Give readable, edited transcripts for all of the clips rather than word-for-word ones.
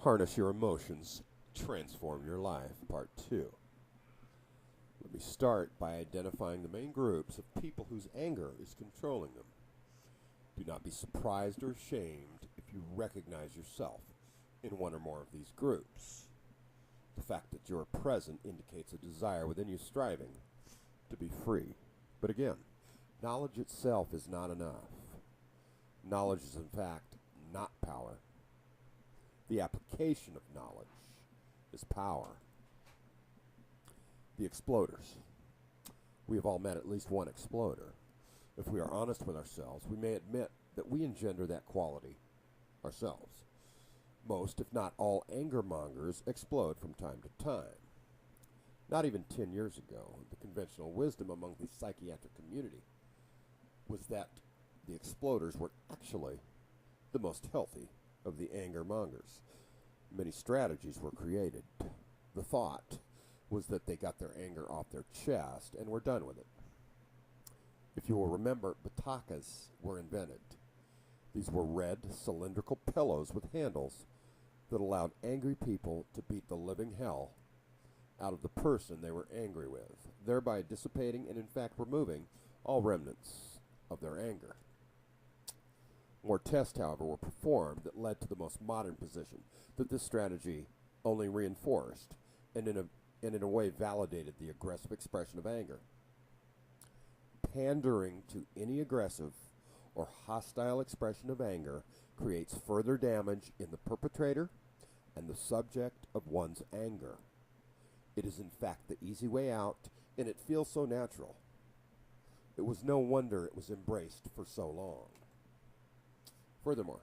Harness Your Emotions, Transform Your Life, Part 2. Let me start by identifying the main groups of people whose anger is controlling them. Do not be surprised or ashamed if you recognize yourself in one or more of these groups. The fact that you are present indicates a desire within you striving to be free. But again, knowledge itself is not enough. Knowledge is in fact not power. The application of knowledge is power. The exploders. We have all met at least one exploder. If we are honest with ourselves, we may admit that we engender that quality ourselves. Most, if not all, anger mongers explode from time to time. Not even 10 years ago, the conventional wisdom among the psychiatric community was that the exploders were actually the most healthy of the anger mongers. Many strategies were created. The thought was that they got their anger off their chest and were done with it. If you will remember, batakas were invented. These were red, cylindrical pillows with handles that allowed angry people to beat the living hell out of the person they were angry with, thereby dissipating and in fact removing all remnants of their anger. More tests, however, were performed that led to the most modern position that this strategy only reinforced and in a way validated the aggressive expression of anger. Pandering to any aggressive or hostile expression of anger creates further damage in the perpetrator and the subject of one's anger. It is in fact the easy way out, and it feels so natural. It was no wonder it was embraced for so long. Furthermore,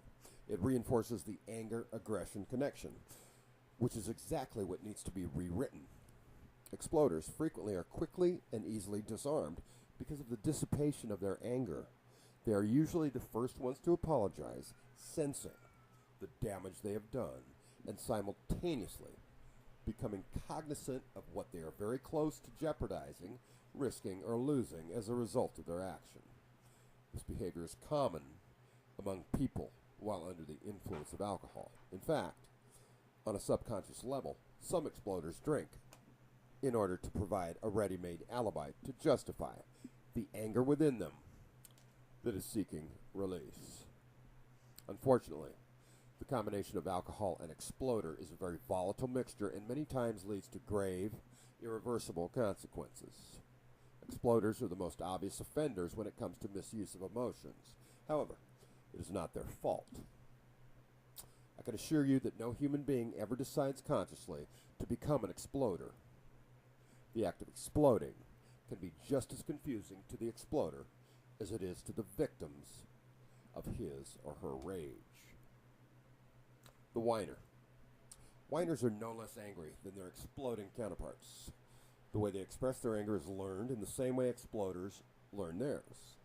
it reinforces the anger-aggression connection, which is exactly what needs to be rewritten. Exploders frequently are quickly and easily disarmed because of the dissipation of their anger. They are usually the first ones to apologize, sensing the damage they have done, and simultaneously becoming cognizant of what they are very close to jeopardizing, risking, or losing as a result of their action. This behavior is common among people while under the influence of alcohol. In fact, on a subconscious level, some exploders drink in order to provide a ready-made alibi to justify the anger within them that is seeking release. Unfortunately, the combination of alcohol and exploder is a very volatile mixture and many times leads to grave, irreversible consequences. Exploders are the most obvious offenders when it comes to misuse of emotions. However, it is not their fault. I can assure you that no human being ever decides consciously to become an exploder. The act of exploding can be just as confusing to the exploder as it is to the victims of his or her rage. The whiner. Whiners are no less angry than their exploding counterparts. The way they express their anger is learned in the same way exploders learn theirs.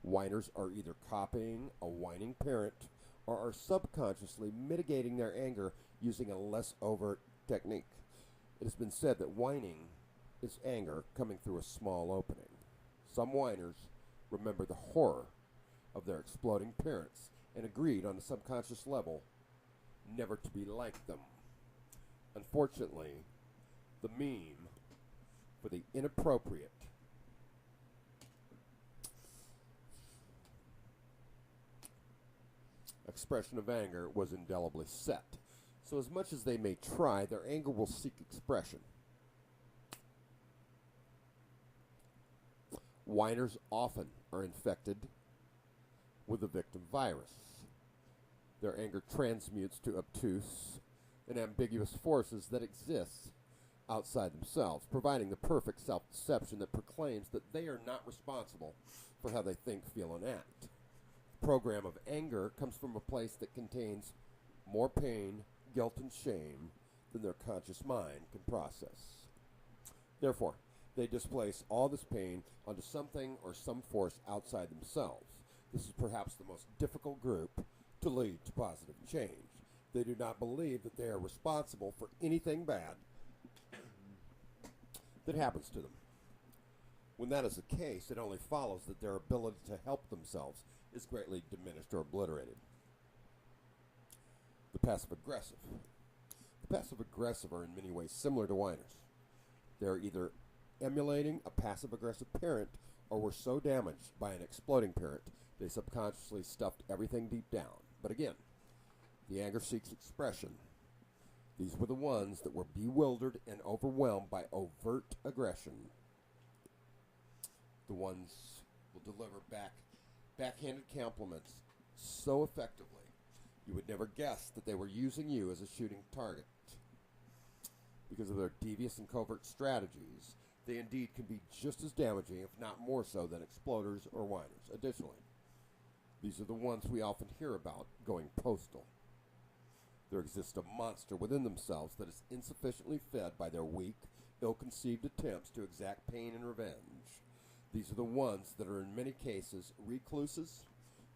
Whiners are either copying a whining parent or are subconsciously mitigating their anger using a less overt technique. It has been said that whining is anger coming through a small opening. Some whiners remember the horror of their exploding parents and agreed on a subconscious level never to be like them. Unfortunately, the meme for the inappropriate expression of anger was indelibly set. So as much as they may try, their anger will seek expression. Whiners often are infected with the victim virus. Their anger transmutes to obtuse and ambiguous forces that exist outside themselves, providing the perfect self-deception that proclaims that they are not responsible for how they think, feel, and act. The program of anger comes from a place that contains more pain, guilt, and shame than their conscious mind can process. Therefore, they displace all this pain onto something or some force outside themselves. This is perhaps the most difficult group to lead to positive change. They do not believe that they are responsible for anything bad that happens to them. When that is the case, it only follows that their ability to help themselves is greatly diminished or obliterated. The passive aggressive. The passive aggressive are in many ways similar to whiners. They're either emulating a passive aggressive parent or were so damaged by an exploding parent they subconsciously stuffed everything deep down. But again, the anger seeks expression. These were the ones that were bewildered and overwhelmed by overt aggression. The ones will deliver backhanded compliments so effectively you would never guess that they were using you as a shooting target. Because of their devious and covert strategies, they indeed can be just as damaging, if not more so, than exploders or whiners. Additionally, these are the ones we often hear about going postal. There exists a monster within themselves that is insufficiently fed by their weak, ill-conceived attempts to exact pain and revenge. These are the ones that are in many cases recluses,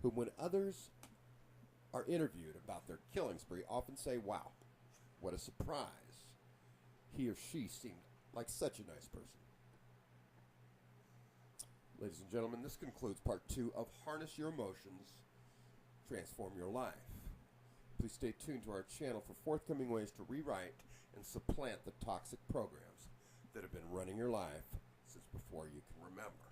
whom when others are interviewed about their killing spree often say, "Wow, what a surprise. He or she seemed like such a nice person." Ladies and gentlemen, this concludes part 2 of Harness Your Emotions, Transform Your Life. Please stay tuned to our channel for forthcoming ways to rewrite and supplant the toxic programs that have been running your life since before you can remember.